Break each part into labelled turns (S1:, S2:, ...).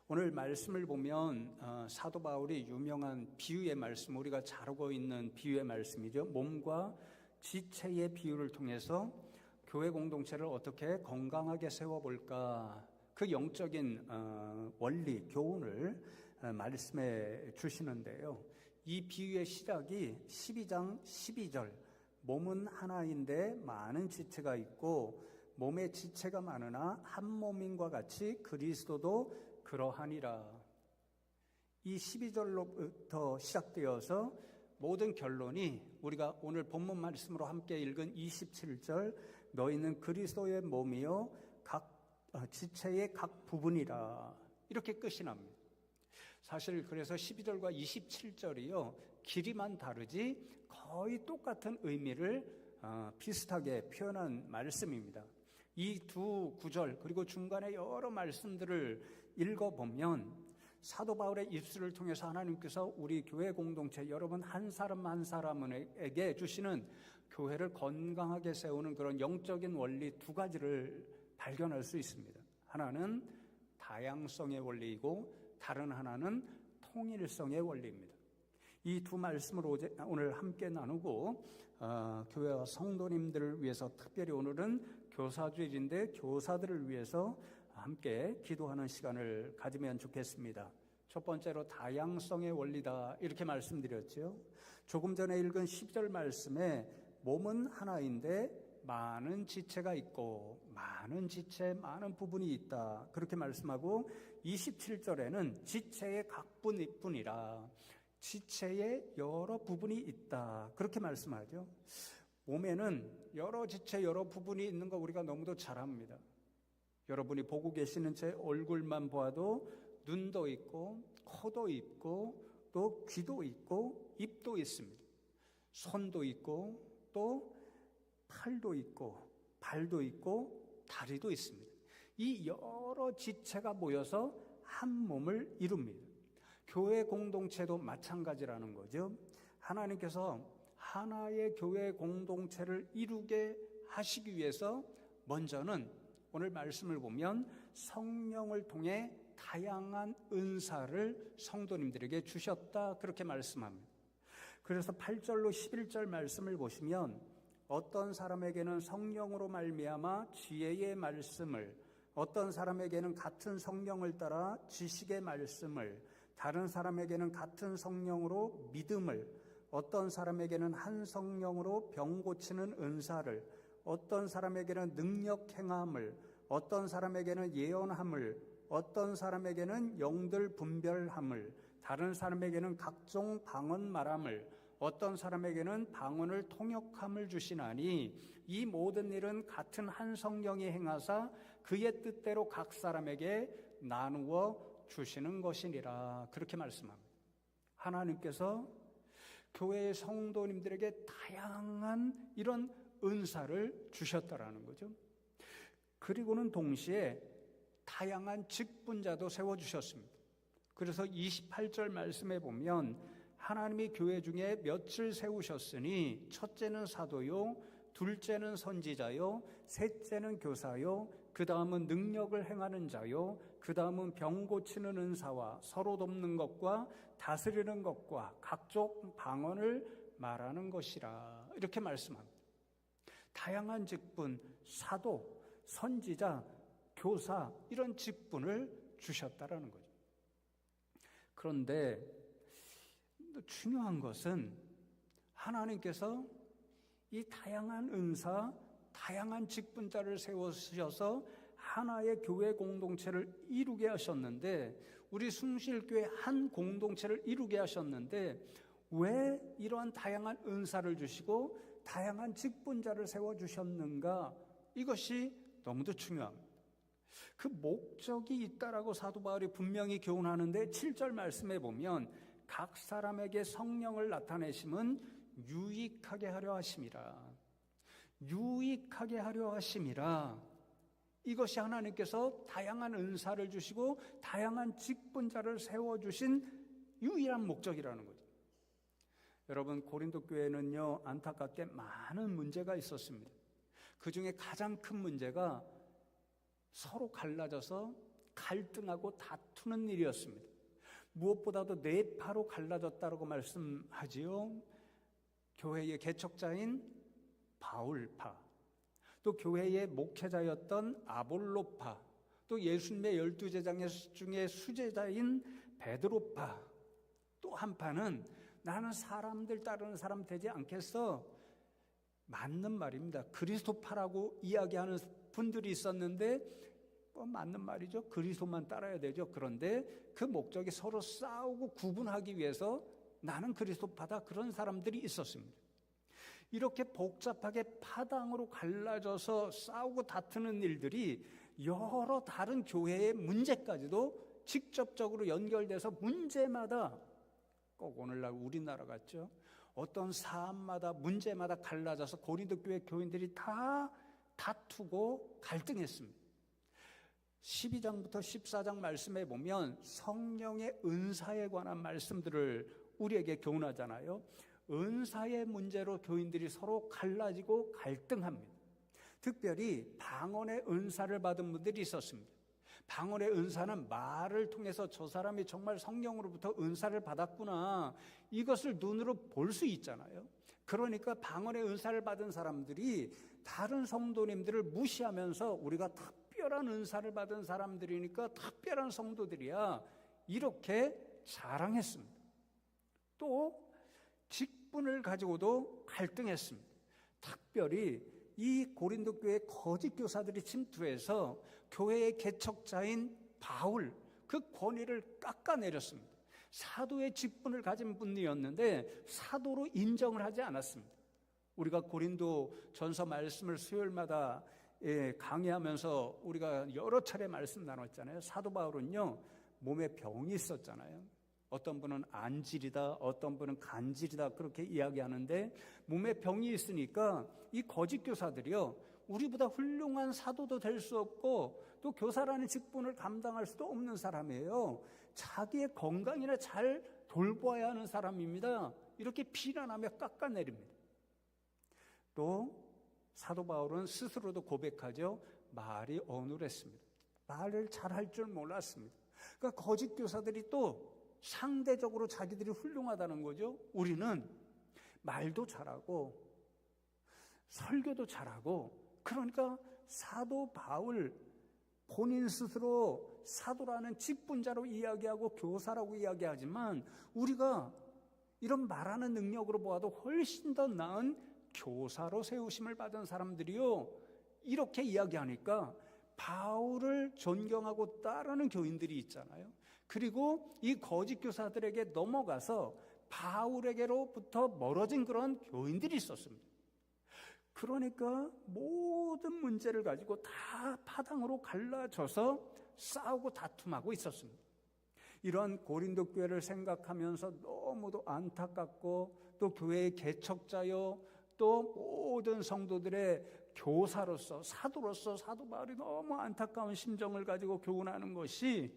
S1: 오늘 말씀을 보면 사도 바울이 유명한 비유의 말씀, 우리가 잘 알고 있는 비유의 말씀이죠. 몸과 지체의 비유를 통해서 교회 공동체를 어떻게 건강하게 세워볼까, 그 영적인 원리, 교훈을 말씀해 주시는데요. 이 비유의 시작이 12장 12절, 몸은 하나인데 많은 지체가 있고 몸의 지체가 많으나 한 몸인과 같이 그리스도도 그러하니라. 이 12절로부터 시작되어서 모든 결론이 우리가 오늘 본문 말씀으로 함께 읽은 27절, 너희는 그리스도의 몸이요 각 지체의 각 부분이라, 이렇게 끝이 납니다. 사실 그래서 12절과 27절이요 길이만 다르지 거의 똑같은 의미를 비슷하게 표현한 말씀입니다. 이 두 구절 그리고 중간에 여러 말씀들을 읽어보면 사도 바울의 입술을 통해서 하나님께서 우리 교회 공동체 여러분 한 사람 한 사람에게 주시는 교회를 건강하게 세우는 그런 영적인 원리 두 가지를 발견할 수 있습니다. 하나는 다양성의 원리이고 다른 하나는 통일성의 원리입니다. 이 두 말씀을 오늘 함께 나누고 교회와 성도님들을 위해서, 특별히 오늘은 교사주일인데 교사들을 위해서 함께 기도하는 시간을 가지면 좋겠습니다. 첫 번째로 다양성의 원리다, 이렇게 말씀드렸죠. 조금 전에 읽은 10절 말씀에 몸은 하나인데 많은 지체가 있고 많은 지체, 많은 부분이 있다, 그렇게 말씀하고 27절에는 지체의 각뿐이라, 지체의 여러 부분이 있다, 그렇게 말씀하죠. 몸에는 여러 지체, 여러 부분이 있는 거 우리가 너무도 잘 압니다. 여러분이 보고 계시는 제 얼굴만 보아도 눈도 있고 코도 있고 또 귀도 있고 입도 있습니다. 손도 있고 또 팔도 있고 발도 있고 다리도 있습니다. 이 여러 지체가 모여서 한 몸을 이룹니다. 교회 공동체도 마찬가지라는 거죠. 하나님께서 하나의 교회 공동체를 이루게 하시기 위해서 먼저는 오늘 말씀을 보면 성령을 통해 다양한 은사를 성도님들에게 주셨다, 그렇게 말씀합니다. 그래서 8절로 11절 말씀을 보시면 어떤 사람에게는 성령으로 말미암아 지혜의 말씀을, 어떤 사람에게는 같은 성령을 따라 지식의 말씀을, 다른 사람에게는 같은 성령으로 믿음을, 어떤 사람에게는 한 성령으로 병 고치는 은사를, 어떤 사람에게는 능력 행함을, 어떤 사람에게는 예언함을, 어떤 사람에게는 영들 분별함을, 다른 사람에게는 각종 방언 말함을, 어떤 사람에게는 방언을 통역함을 주시나니 이 모든 일은 같은 한 성령이 행하사 그의 뜻대로 각 사람에게 나누어 주시는 것이니라, 그렇게 말씀합니다. 하나님께서 교회의 성도님들에게 다양한 이런 은사를 주셨다라는 거죠. 그리고는 동시에 다양한 직분자도 세워주셨습니다. 그래서 28절 말씀에 보면 하나님이 교회 중에 몇을 세우셨으니 첫째는 사도요, 둘째는 선지자요, 셋째는 교사요, 그 다음은 능력을 행하는 자요, 그 다음은 병 고치는 은사와 서로 돕는 것과 다스리는 것과 각종 방언을 말하는 것이라, 이렇게 말씀합니다. 다양한 직분, 사도, 선지자, 교사, 이런 직분을 주셨다라는 거죠. 그런데 중요한 것은 하나님께서 이 다양한 은사, 다양한 직분자를 세우셔서 하나의 교회 공동체를 이루게 하셨는데, 우리 숭실교회 한 공동체를 이루게 하셨는데 왜 이러한 다양한 은사를 주시고 다양한 직분자를 세워주셨는가, 이것이 너무도 중요합니다. 그 목적이 있다라고 사도 바울이 분명히 교훈하는데 7절 말씀에 보면 각 사람에게 성령을 나타내심은 유익하게 하려 하심이라, 유익하게 하려 하심이라, 이것이 하나님께서 다양한 은사를 주시고 다양한 직분자를 세워주신 유일한 목적이라는 거죠. 여러분, 고린도 교회는요 안타깝게 많은 문제가 있었습니다. 그 중에 가장 큰 문제가 서로 갈라져서 갈등하고 다투는 일이었습니다. 무엇보다도 뇌파로 갈라졌다고 말씀하지요. 교회의 개척자인 바울파, 또 교회의 목회자였던 아볼로파, 또 예수님의 12제자 중에 수제자인 베드로파, 또 한파는 나는 사람들 따르는 사람 되지 않겠어. 맞는 말입니다. 그리스도파라고 이야기하는 분들이 있었는데 맞는 말이죠. 그리스도만 따라야 되죠. 그런데 그 목적이 서로 싸우고 구분하기 위해서 나는 그리스도파다, 그런 사람들이 있었습니다. 이렇게 복잡하게 파당으로 갈라져서 싸우고 다투는 일들이 여러 다른 교회의 문제까지도 직접적으로 연결돼서 문제마다, 꼭 오늘날 우리나라 같죠, 어떤 사안마다 문제마다 갈라져서 고린도 교회 교인들이 다 다투고 갈등했습니다. 12장부터 14장 말씀에 보면 성령의 은사에 관한 말씀들을 우리에게 교훈하잖아요. 은사의 문제로 교인들이 서로 갈라지고 갈등합니다. 특별히 방언의 은사를 받은 분들이 있었습니다. 방언의 은사는 말을 통해서 저 사람이 정말 성령으로부터 은사를 받았구나, 이것을 눈으로 볼 수 있잖아요. 그러니까 방언의 은사를 받은 사람들이 다른 성도님들을 무시하면서 우리가 특별한 은사를 받은 사람들이니까 특별한 성도들이야, 이렇게 자랑했습니다. 또 직분을 가지고도 갈등했습니다. 특별히 이 고린도 교회 거짓 교사들이 침투해서 교회의 개척자인 바울, 그 권위를 깎아내렸습니다. 사도의 직분을 가진 분이었는데 사도로 인정을 하지 않았습니다. 우리가 고린도 전서 말씀을 수요일마다 강의하면서 우리가 여러 차례 말씀 나눴잖아요. 사도 바울은요, 몸에 병이 있었잖아요. 어떤 분은 안질이다, 어떤 분은 간질이다, 그렇게 이야기하는데 몸에 병이 있으니까 이 거짓 교사들이요, 우리보다 훌륭한 사도도 될 수 없고 또 교사라는 직분을 감당할 수도 없는 사람이에요. 자기의 건강이나 잘 돌봐야 하는 사람입니다. 이렇게 비난하며 깎아내립니다. 또 사도 바울은 스스로도 고백하죠. 말이 어눌했습니다. 말을 잘할 줄 몰랐습니다. 그러니까 거짓 교사들이 또 상대적으로 자기들이 훌륭하다는 거죠. 우리는 말도 잘하고 설교도 잘하고, 그러니까 사도 바울 본인 스스로 사도라는 직분자로 이야기하고 교사라고 이야기하지만 우리가 이런 말하는 능력으로 보아도 훨씬 더 나은 교사로 세우심을 받은 사람들이요, 이렇게 이야기하니까 바울을 존경하고 따르는 교인들이 있잖아요. 그리고 이 거짓 교사들에게 넘어가서 바울에게로부터 멀어진 그런 교인들이 있었습니다. 그러니까 모든 문제를 가지고 다 파당으로 갈라져서 싸우고 다툼하고 있었습니다. 이런 고린도 교회를 생각하면서 너무도 안타깝고, 또 교회의 개척자요, 또 모든 성도들의 교사로서, 사도로서 사도 바울이 너무 안타까운 심정을 가지고 교훈하는 것이,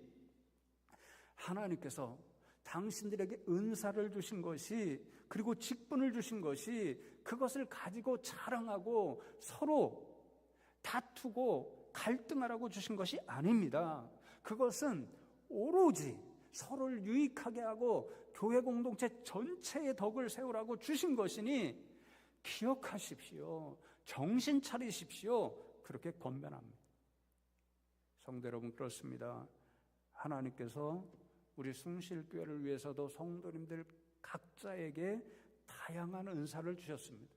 S1: 하나님께서 당신들에게 은사를 주신 것이, 그리고 직분을 주신 것이, 그것을 가지고 자랑하고 서로 다투고 갈등하라고 주신 것이 아닙니다. 그것은 오로지 서로를 유익하게 하고 교회 공동체 전체의 덕을 세우라고 주신 것이니 기억하십시오. 정신 차리십시오. 그렇게 권면합니다. 성도 여러분, 그렇습니다. 하나님께서 우리 숭실교회를 위해서도 성도님들 각자에게 다양한 은사를 주셨습니다.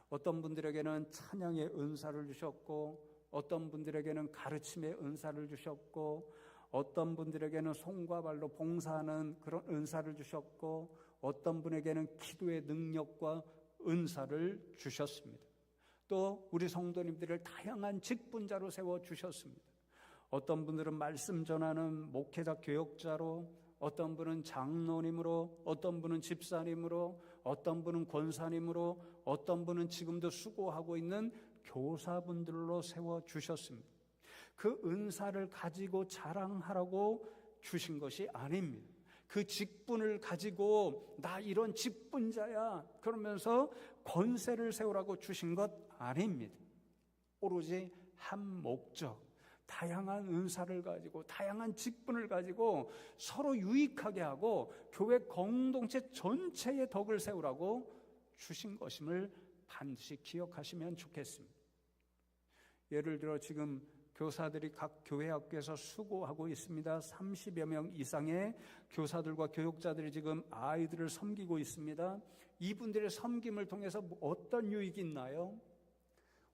S1: 어떤 분들에게는 찬양의 은사를 주셨고, 어떤 분들에게는 가르침의 은사를 주셨고, 어떤 분들에게는 손과 발로 봉사하는 그런 은사를 주셨고, 어떤 분에게는 기도의 능력과 은사를 주셨습니다. 또 우리 성도님들을 다양한 직분자로 세워주셨습니다. 어떤 분들은 말씀 전하는 목회자 교역자로, 어떤 분은 장로님으로, 어떤 분은 집사님으로, 어떤 분은 권사님으로, 어떤 분은 지금도 수고하고 있는 교사분들로 세워주셨습니다. 그 은사를 가지고 자랑하라고 주신 것이 아닙니다. 그 직분을 가지고 나 이런 직분자야 그러면서 권세를 세우라고 주신 것 아닙니다. 오로지 한 목적, 다양한 은사를 가지고 다양한 직분을 가지고 서로 유익하게 하고 교회 공동체 전체의 덕을 세우라고 주신 것임을 반드시 기억하시면 좋겠습니다. 예를 들어 지금 교사들이 각 교회 학교에서 수고하고 있습니다. 30여 명 이상의 교사들과 교육자들이 지금 아이들을 섬기고 있습니다. 이분들의 섬김을 통해서 어떤 유익이 있나요?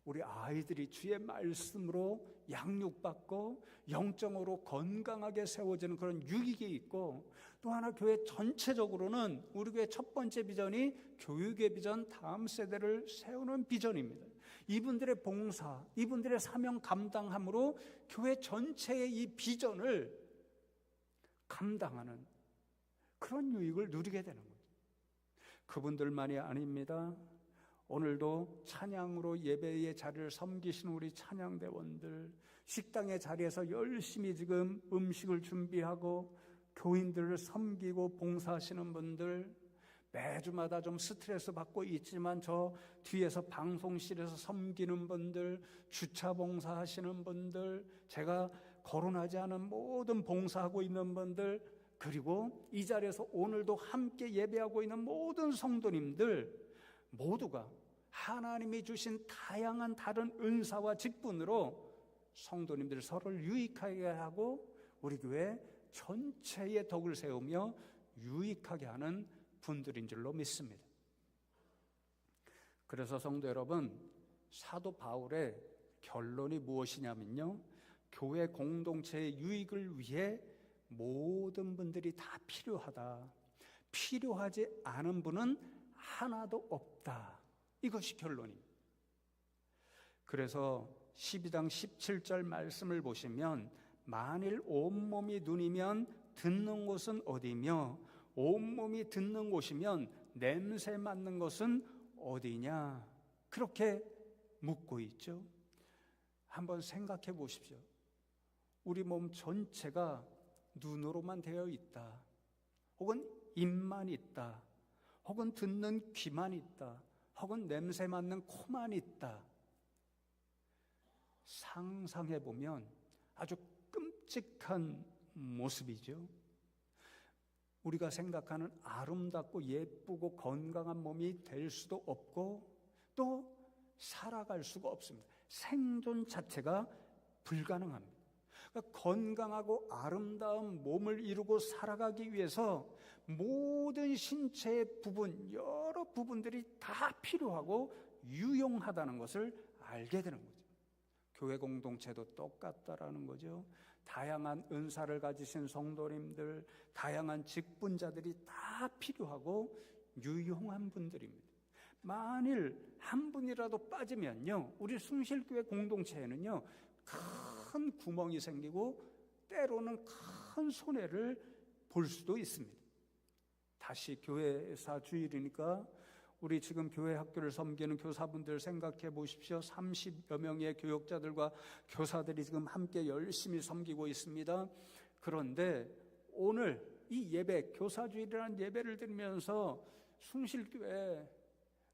S1: 우리 아이들이 주의 말씀으로 양육받고 영적으로 건강하게 세워지는 그런 유익이 있고, 또 하나 교회 전체적으로는 우리 교회 첫 번째 비전이 교육의 비전, 다음 세대를 세우는 비전입니다. 이분들의 봉사, 이분들의 사명 감당함으로 교회 전체의 이 비전을 감당하는 그런 유익을 누리게 되는 거죠. 그분들만이 아닙니다. 오늘도 찬양으로 예배의 자리를 섬기신 우리 찬양대원들, 식당의 자리에서 열심히 지금 음식을 준비하고 교인들을 섬기고 봉사하시는 분들, 매주마다 좀 스트레스 받고 있지만 저 뒤에서 방송실에서 섬기는 분들, 주차 봉사하시는 분들, 제가 거론하지 않은 모든 봉사하고 있는 분들, 그리고 이 자리에서 오늘도 함께 예배하고 있는 모든 성도님들 모두가 하나님이 주신 다양한 다른 은사와 직분으로 성도님들 서로를 유익하게 하고 우리 교회 전체의 덕을 세우며 유익하게 하는 분들인 줄로 믿습니다. 그래서 성도 여러분, 사도 바울의 결론이 무엇이냐면요, 교회 공동체의 유익을 위해 모든 분들이 다 필요하다. 필요하지 않은 분은 하나도 없다. 이것이 결론입니다. 그래서 12장 17절 말씀을 보시면, 만일 온몸이 눈이면 듣는 곳은 어디며 온몸이 듣는 곳이면 냄새 맡는 것은 어디냐, 그렇게 묻고 있죠. 한번 생각해 보십시오. 우리 몸 전체가 눈으로만 되어 있다, 혹은 입만 있다, 혹은 듣는 귀만 있다, 혹은 냄새 맡는 코만 있다. 상상해 보면 아주 끔찍한 모습이죠. 우리가 생각하는 아름답고 예쁘고 건강한 몸이 될 수도 없고 또 살아갈 수가 없습니다. 생존 자체가 불가능합니다. 그러니까 건강하고 아름다운 몸을 이루고 살아가기 위해서 모든 신체의 부분, 여러 부분들이 다 필요하고 유용하다는 것을 알게 되는 거죠. 교회 공동체도 똑같다라는 거죠. 다양한 은사를 가지신 성도님들, 다양한 직분자들이 다 필요하고 유용한 분들입니다. 만일 한 분이라도 빠지면요, 우리 숭실교회 공동체에는요 큰 구멍이 생기고 때로는 큰 손해를 볼 수도 있습니다. 다시 교회사 주일이니까 우리 지금 교회 학교를 섬기는 교사분들 생각해 보십시오. 30여 명의 교육자들과 교사들이 지금 함께 열심히 섬기고 있습니다. 그런데 오늘 이 예배, 교사주일이라는 예배를 드리면서 숭실교회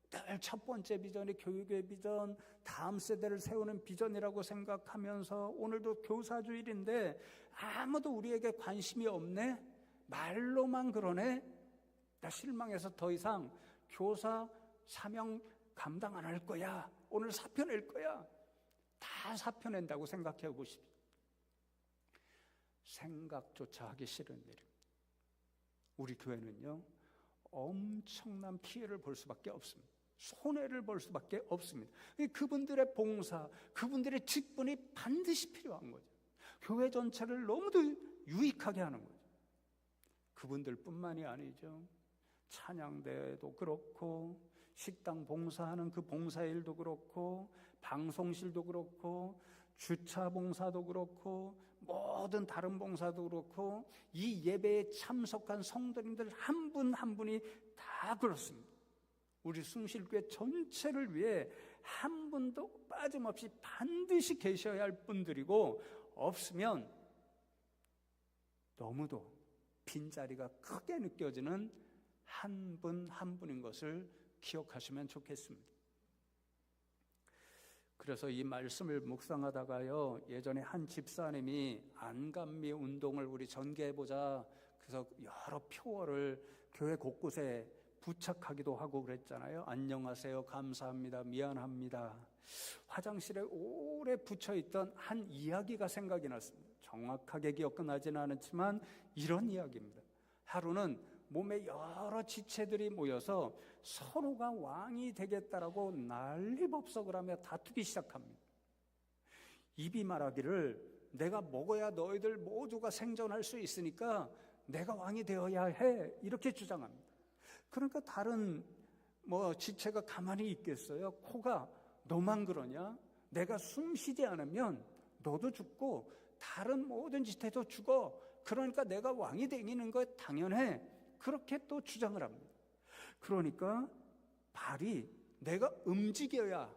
S1: 늘 첫 번째 비전이 교육의 비전, 다음 세대를 세우는 비전이라고 생각하면서 오늘도 교사주일인데 아무도 우리에게 관심이 없네? 말로만 그러네? 나 실망해서 더 이상 교사 사명 감당 안 할 거야. 오늘 사표 낼 거야. 다 사표 낸다고 생각해 보십시오. 생각조차 하기 싫은 일입니다. 우리 교회는요 엄청난 피해를 볼 수밖에 없습니다. 손해를 볼 수밖에 없습니다. 그분들의 봉사, 그분들의 직분이 반드시 필요한 거죠. 교회 전체를 너무도 유익하게 하는 거죠. 그분들뿐만이 아니죠. 찬양대도 그렇고 식당 봉사하는 그 봉사일도 그렇고 방송실도 그렇고 주차 봉사도 그렇고 모든 다른 봉사도 그렇고 이 예배에 참석한 성도님들 한 분 한 분이 다 그렇습니다. 우리 숭실교회 전체를 위해 한 분도 빠짐없이 반드시 계셔야 할 분들이고, 없으면 너무도 빈자리가 크게 느껴지는 한 분 한 분인 것을 기억하시면 좋겠습니다. 그래서 이 말씀을 묵상하다가요, 예전에 한 집사님이 안감미 운동을 우리 전개해보자, 그래서 여러 표어를 교회 곳곳에 부착하기도 하고 그랬잖아요. 안녕하세요, 감사합니다, 미안합니다. 화장실에 오래 붙여있던 한 이야기가 생각이 났습니다. 정확하게 기억나지는 않았지만 이런 이야기입니다. 하루는 몸에 여러 지체들이 모여서 서로가 왕이 되겠다라고 난리법석을 하며 다투기 시작합니다. 입이 말하기를 내가 먹어야 너희들 모두가 생존할 수 있으니까 내가 왕이 되어야 해, 이렇게 주장합니다. 그러니까 다른 지체가 가만히 있겠어요? 코가 너만 그러냐? 내가 숨 쉬지 않으면 너도 죽고 다른 모든 지체도 죽어. 그러니까 내가 왕이 되는 거 당연해. 그렇게 또 주장을 합니다. 그러니까 발이 내가 움직여야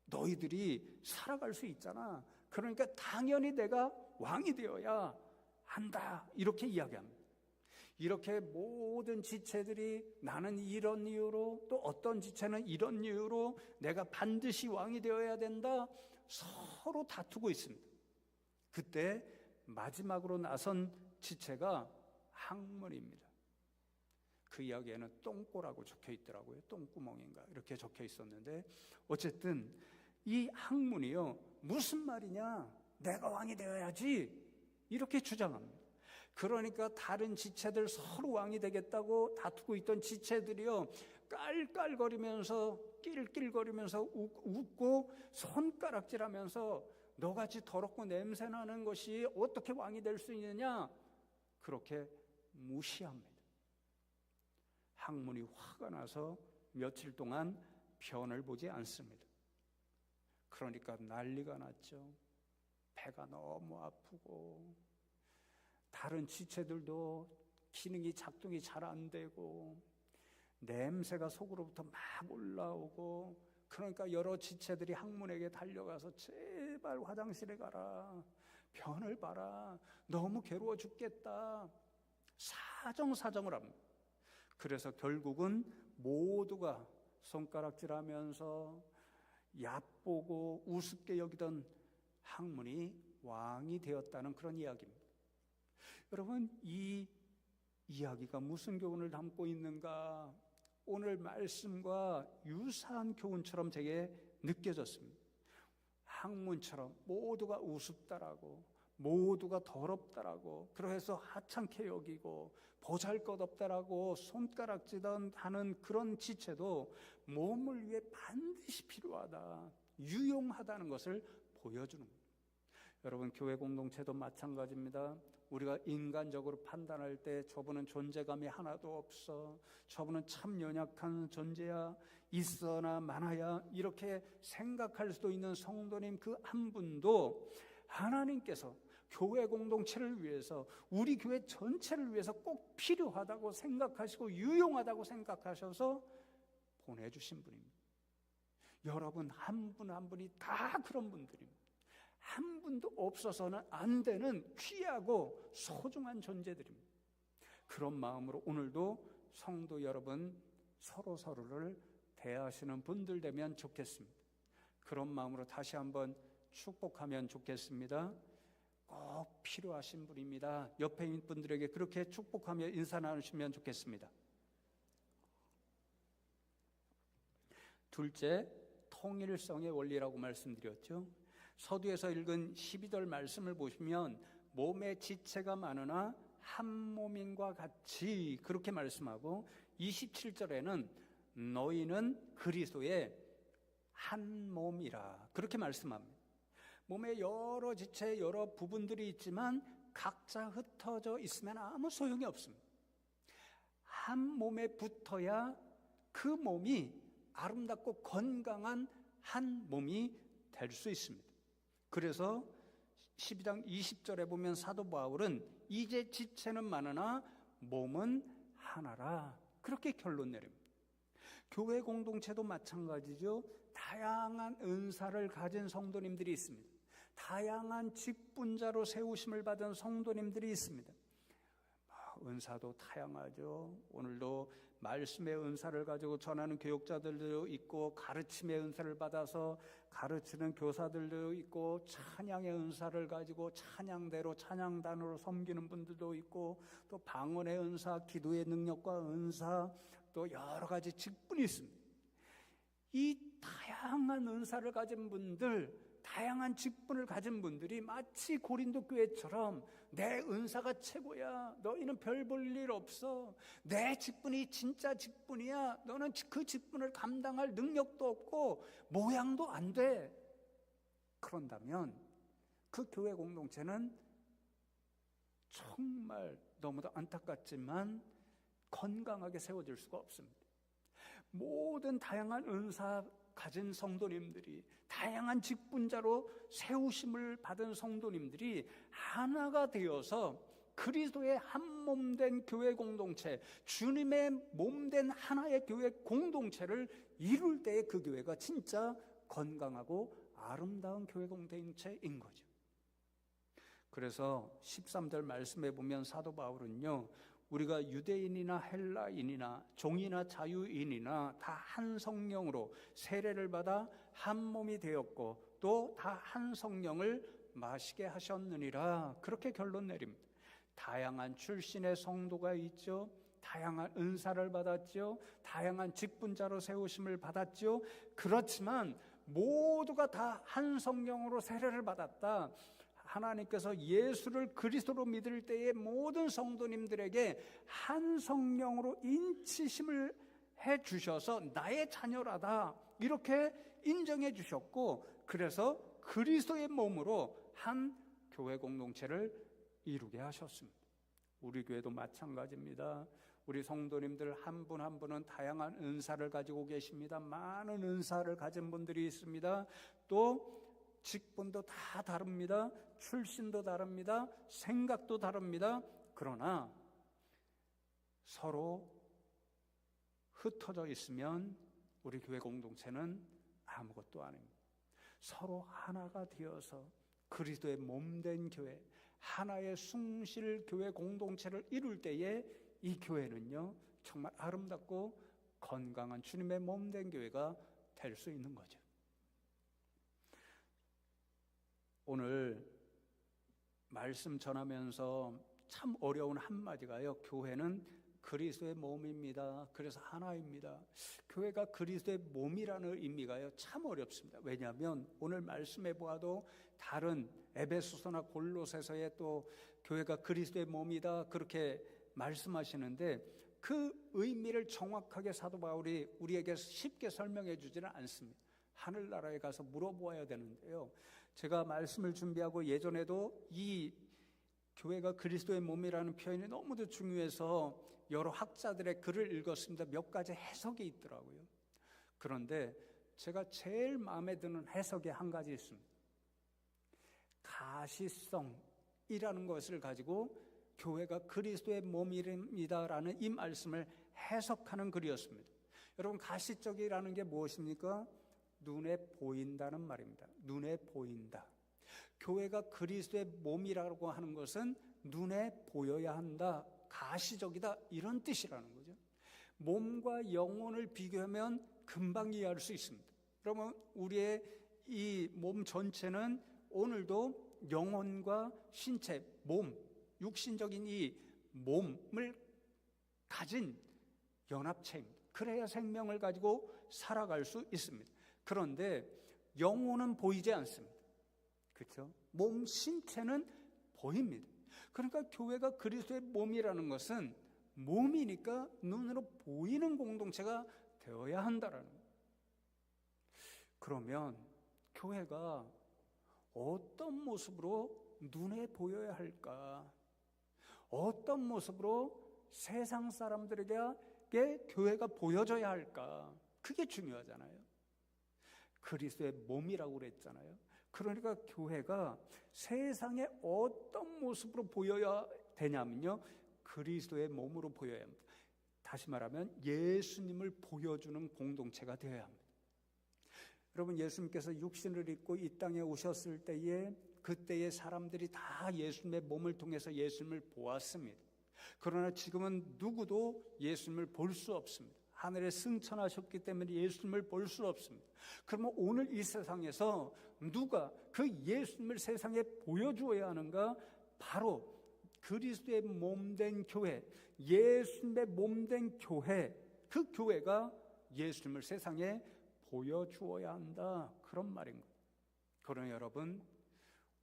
S1: 너희들이 살아갈 수 있잖아. 그러니까 당연히 내가 왕이 되어야 한다, 이렇게 이야기합니다. 이렇게 모든 지체들이 나는 이런 이유로, 또 어떤 지체는 이런 이유로 내가 반드시 왕이 되어야 된다, 서로 다투고 있습니다. 그때 마지막으로 나선 지체가 학문입니다. 그 이야기에는 똥꼬라고 적혀 있더라고요. 똥구멍인가 이렇게 적혀 있었는데, 어쨌든 이 학문이요, 무슨 말이냐, 내가 왕이 되어야지, 이렇게 주장합니다. 그러니까 다른 지체들 서로 왕이 되겠다고 다투고 있던 지체들이요, 깔깔거리면서 낄낄거리면서 웃고 손가락질하면서 너같이 더럽고 냄새나는 것이 어떻게 왕이 될 수 있느냐, 그렇게 무시합니다. 학문이 화가 나서 며칠 동안 변을 보지 않습니다. 그러니까 난리가 났죠. 배가 너무 아프고 다른 지체들도 기능이 작동이 잘 안 되고 냄새가 속으로부터 막 올라오고, 그러니까 여러 지체들이 학문에게 달려가서 제발 화장실에 가라, 변을 봐라, 너무 괴로워 죽겠다, 사정을 합니다. 그래서 결국은 모두가 손가락질하면서 얕보고 우습게 여기던 학문이 왕이 되었다는 그런 이야기입니다. 여러분, 이 이야기가 무슨 교훈을 담고 있는가? 오늘 말씀과 유사한 교훈처럼 제게 느껴졌습니다. 학문처럼 모두가 우습다라고, 모두가 더럽다라고, 그래서 하찮게 여기고 보잘것없다라고 손가락질던 하는 그런 지체도 몸을 위해 반드시 필요하다, 유용하다는 것을 보여주는 겁니다. 여러분, 교회 공동체도 마찬가지입니다. 우리가 인간적으로 판단할 때 저분은 존재감이 하나도 없어, 저분은 참 연약한 존재야, 있어나 마나야, 이렇게 생각할 수도 있는 성도님 그 한 분도 하나님께서 교회 공동체를 위해서, 우리 교회 전체를 위해서 꼭 필요하다고 생각하시고 유용하다고 생각하셔서 보내주신 분입니다. 여러분 한 분 한 분이 다 그런 분들입니다. 한 분도 없어서는 안 되는 귀하고 소중한 존재들입니다. 그런 마음으로 오늘도 성도 여러분 서로를 대하시는 분들 되면 좋겠습니다. 그런 마음으로 다시 한번 축복하면 좋겠습니다. 꼭 필요하신 분입니다. 옆에 있는 분들에게 그렇게 축복하며 인사 나누시면 좋겠습니다. 둘째, 통일성의 원리라고 말씀드렸죠. 서두에서 읽은 12절 말씀을 보시면 몸에 지체가 많으나 한 몸인과 같이, 그렇게 말씀하고 27절에는 너희는 그리스도의 한 몸이라, 그렇게 말씀합니다. 몸에 여러 지체, 여러 부분들이 있지만 각자 흩어져 있으면 아무 소용이 없습니다. 한 몸에 붙어야 그 몸이 아름답고 건강한 한 몸이 될 수 있습니다. 그래서 12장 20절에 보면 사도 바울은 이제 지체는 많으나 몸은 하나라, 그렇게 결론 내립니다. 교회 공동체도 마찬가지죠. 다양한 은사를 가진 성도님들이 있습니다. 다양한 직분자로 세우심을 받은 성도님들이 있습니다. 은사도 다양하죠. 오늘도 말씀의 은사를 가지고 전하는 교육자들도 있고, 가르침의 은사를 받아서 가르치는 교사들도 있고, 찬양의 은사를 가지고 찬양대로 찬양단으로 섬기는 분들도 있고, 또 방언의 은사, 기도의 능력과 은사, 또 여러 가지 직분이 있습니다. 이 다양한 은사를 가진 분들, 다양한 직분을 가진 분들이 마치 고린도 교회처럼 내 은사가 최고야, 너희는 별 볼 일 없어, 내 직분이 진짜 직분이야, 너는 그 직분을 감당할 능력도 없고 모양도 안 돼, 그런다면 그 교회 공동체는 정말 너무도 안타깝지만 건강하게 세워질 수가 없습니다. 모든 다양한 은사 가진 성도님들이, 다양한 직분자로 세우심을 받은 성도님들이 하나가 되어서 그리스도의 한 몸 된 교회 공동체, 주님의 몸 된 하나의 교회 공동체를 이룰 때에 그 교회가 진짜 건강하고 아름다운 교회 공동체인 거죠. 그래서 13절 말씀에 보면 사도 바울은요, 우리가 유대인이나 헬라인이나 종이나 자유인이나 다 한 성령으로 세례를 받아 한 몸이 되었고 또 다 한 성령을 마시게 하셨느니라, 그렇게 결론 내립니다. 다양한 출신의 성도가 있죠. 다양한 은사를 받았죠. 다양한 직분자로 세우심을 받았죠. 그렇지만 모두가 다 한 성령으로 세례를 받았다. 하나님께서 예수를 그리스도로 믿을 때에 모든 성도님들에게 한 성령으로 인치심을 해주셔서 나의 자녀라다, 이렇게 인정해 주셨고, 그래서 그리스도의 몸으로 한 교회 공동체를 이루게 하셨습니다. 우리 교회도 마찬가지입니다. 우리 성도님들 한 분 한 분은 다양한 은사를 가지고 계십니다. 많은 은사를 가진 분들이 있습니다. 또 직분도 다 다릅니다. 출신도 다릅니다. 생각도 다릅니다. 그러나 서로 흩어져 있으면 우리 교회 공동체는 아무것도 아닙니다. 서로 하나가 되어서 그리스도의 몸된 교회, 하나의 숭실 교회 공동체를 이룰 때에 이 교회는요, 정말 아름답고 건강한 주님의 몸된 교회가 될 수 있는 거죠. 오늘 말씀 전하면서 참 어려운 한마디가요, 교회는 그리스도의 몸입니다. 그래서 하나입니다. 교회가 그리스도의 몸이라는 의미가요, 참 어렵습니다. 왜냐하면 오늘 말씀해 보아도 다른 에베소서나 골로새서에 또 교회가 그리스도의 몸이다, 그렇게 말씀하시는데 그 의미를 정확하게 사도 바울이 우리에게 쉽게 설명해 주지는 않습니다. 하늘나라에 가서 물어보아야 되는데요, 제가 말씀을 준비하고 예전에도 이 교회가 그리스도의 몸이라는 표현이 너무도 중요해서 여러 학자들의 글을 읽었습니다. 몇 가지 해석이 있더라고요. 그런데 제가 제일 마음에 드는 해석이 한 가지 있습니다. 가시성이라는 것을 가지고 교회가 그리스도의 몸입니다라는 이 말씀을 해석하는 글이었습니다. 여러분, 가시적이라는 게 무엇입니까? 눈에 보인다는 말입니다. 눈에 보인다. 교회가 그리스도의 몸이라고 하는 것은 눈에 보여야 한다, 가시적이다, 이런 뜻이라는 거죠. 몸과 영혼을 비교하면 금방 이해할 수 있습니다. 그러면 우리의 이 몸 전체는 오늘도 영혼과 신체, 몸, 육신적인 이 몸을 가진 연합체입니다. 그래야 생명을 가지고 살아갈 수 있습니다. 그런데 영혼은 보이지 않습니다. 그렇죠? 몸, 신체는 보입니다. 그러니까 교회가 그리스도의 몸이라는 것은 몸이니까 눈으로 보이는 공동체가 되어야 한다라는 거예요. 그러면 교회가 어떤 모습으로 눈에 보여야 할까? 어떤 모습으로 세상 사람들에게 교회가 보여져야 할까? 그게 중요하잖아요. 그리스도의 몸이라고 그랬잖아요. 그러니까 교회가 세상에 어떤 모습으로 보여야 되냐면요, 그리스도의 몸으로 보여야 합니다. 다시 말하면 예수님을 보여주는 공동체가 되어야 합니다. 여러분, 예수님께서 육신을 입고 이 땅에 오셨을 때에 그때의 사람들이 다 예수님의 몸을 통해서 예수님을 보았습니다. 그러나 지금은 누구도 예수님을 볼 수 없습니다. 하늘에 승천하셨기 때문에 예수님을 볼 수 없습니다. 그러면 오늘 이 세상에서 누가 그 예수님을 세상에 보여주어야 하는가? 바로 그리스도의 몸된 교회, 예수님의 몸된 교회, 그 교회가 예수님을 세상에 보여주어야 한다, 그런 말인 거예요. 그러나 여러분,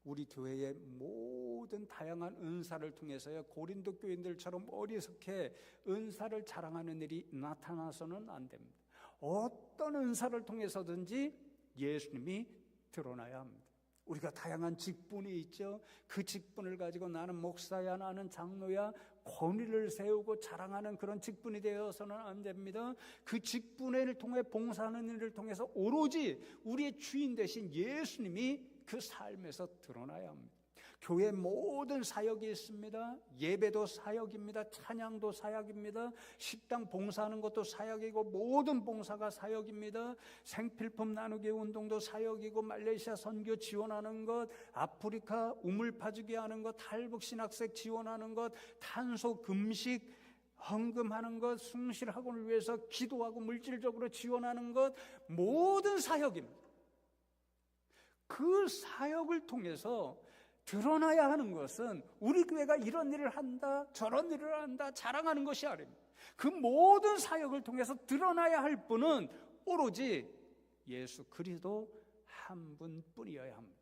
S1: 우리 교회의 모든 다양한 은사를 통해서요, 고린도 교인들처럼 어리석게 은사를 자랑하는 일이 나타나서는 안 됩니다. 어떤 은사를 통해서든지 예수님이 드러나야 합니다. 우리가 다양한 직분이 있죠. 그 직분을 가지고 나는 목사야, 나는 장로야, 권위를 세우고 자랑하는 그런 직분이 되어서는 안 됩니다. 그 직분을 통해 봉사하는 일을 통해서 오로지 우리의 주인 되신 예수님이 그 삶에서 드러나야 합니다. 교회 모든 사역이 있습니다. 예배도 사역입니다. 찬양도 사역입니다. 식당 봉사하는 것도 사역이고 모든 봉사가 사역입니다. 생필품 나누기 운동도 사역이고, 말레이시아 선교 지원하는 것, 아프리카 우물 파주기 하는 것, 탈북 신학생 지원하는 것, 탄소 금식 헌금하는 것, 숭실학원을 위해서 기도하고 물질적으로 지원하는 것, 모든 사역입니다. 그 사역을 통해서 드러나야 하는 것은 우리 교회가 이런 일을 한다, 저런 일을 한다 자랑하는 것이 아닙니다. 그 모든 사역을 통해서 드러나야 할 분은 오로지 예수 그리스도 한 분뿐이어야 합니다.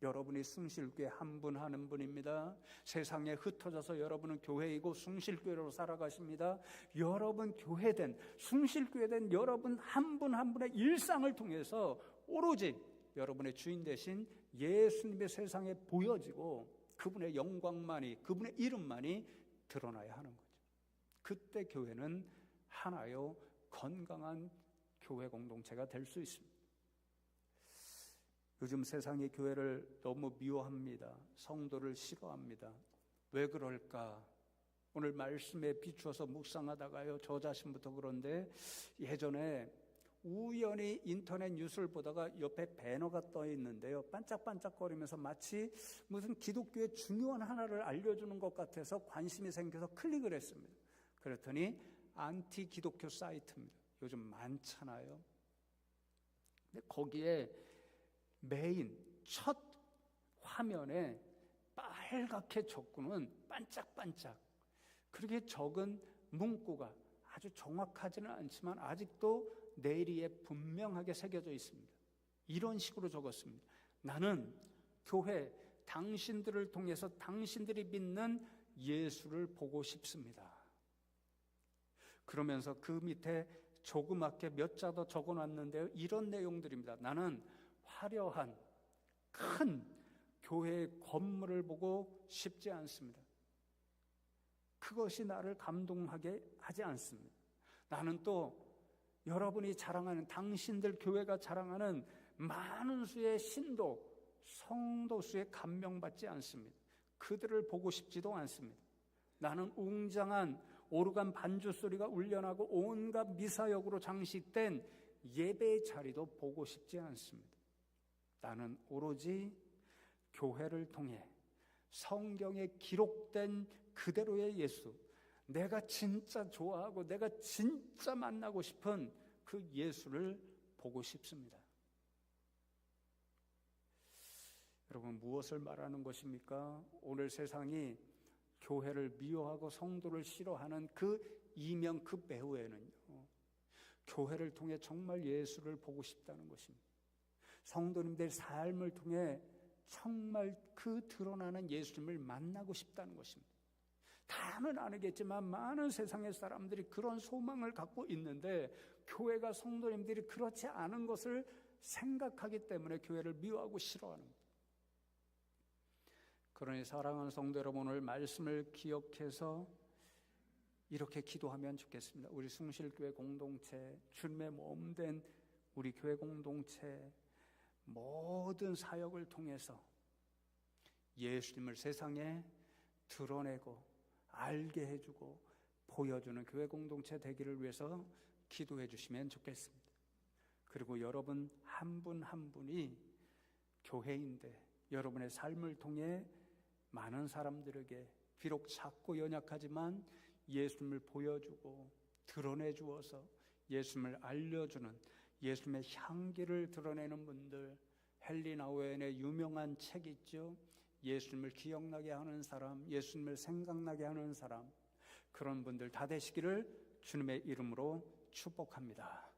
S1: 여러분이 숭실교회 한 분 하는 분입니다. 세상에 흩어져서 여러분은 교회이고 숭실교회로 살아가십니다. 여러분 교회된, 숭실교회된 여러분 한 분 한 분의 일상을 통해서 오로지 여러분의 주인 되신 예수님의 세상에 보여지고 그분의 영광만이, 그분의 이름만이 드러나야 하는 거죠. 그때 교회는 하나요 건강한 교회 공동체가 될 수 있습니다. 요즘 세상이 교회를 너무 미워합니다. 성도를 싫어합니다. 왜 그럴까? 오늘 말씀에 비추어서 묵상하다가요, 저 자신부터 그런데 예전에 우연히 인터넷 뉴스를 보다가 옆에 배너가 떠 있는데요, 반짝반짝거리면서 마치 무슨 기독교의 중요한 하나를 알려주는 것 같아서 관심이 생겨서 클릭을 했습니다. 그랬더니 안티 기독교 사이트입니다. 요즘 많잖아요. 근데 거기에 메인 첫 화면에 빨갛게 적고는 반짝반짝 그렇게 적은 문구가 아주 정확하지는 않지만 아직도 내리에 분명하게 새겨져 있습니다. 이런 식으로 적었습니다. 나는 교회 당신들을 통해서 당신들이 믿는 예수를 보고 싶습니다. 그러면서 그 밑에 조그맣게 몇 자 더 적어놨는데요, 이런 내용들입니다. 나는 화려한 큰 교회의 건물을 보고 싶지 않습니다. 그것이 나를 감동하게 하지 않습니다. 나는 또 여러분이 자랑하는, 당신들 교회가 자랑하는 많은 수의 신도, 성도 수에 감명받지 않습니다. 그들을 보고 싶지도 않습니다. 나는 웅장한 오르간 반주 소리가 울려나고 온갖 미사역으로 장식된 예배의 자리도 보고 싶지 않습니다. 나는 오로지 교회를 통해 성경에 기록된 그대로의 예수, 내가 진짜 좋아하고 내가 진짜 만나고 싶은 그 예수를 보고 싶습니다. 여러분, 무엇을 말하는 것입니까? 오늘 세상이 교회를 미워하고 성도를 싫어하는 그 이명, 그 배후에는요, 교회를 통해 정말 예수를 보고 싶다는 것입니다. 성도님들의 삶을 통해 정말 그 드러나는 예수님을 만나고 싶다는 것입니다. 다는 아니겠지만 많은 세상의 사람들이 그런 소망을 갖고 있는데 교회가 성도님들이 그렇지 않은 것을 생각하기 때문에 교회를 미워하고 싫어하는 거예요. 그러니 사랑하는 성도 여러분, 오늘 말씀을 기억해서 이렇게 기도하면 좋겠습니다. 우리 숭실교회 공동체, 주님의 몸된 우리 교회 공동체 모든 사역을 통해서 예수님을 세상에 드러내고 알게 해주고 보여주는 교회 공동체 되기를 위해서 기도해 주시면 좋겠습니다. 그리고 여러분 한 분 한 분이 교회인데 여러분의 삶을 통해 많은 사람들에게 비록 작고 연약하지만 예수님을 보여주고 드러내 주어서 예수님을 알려주는, 예수님의 향기를 드러내는 분들, 헨리 나우엔의 유명한 책 있죠. 예수님을 기억나게 하는 사람, 예수님을 생각나게 하는 사람, 그런 분들 다 되시기를 주님의 이름으로 축복합니다.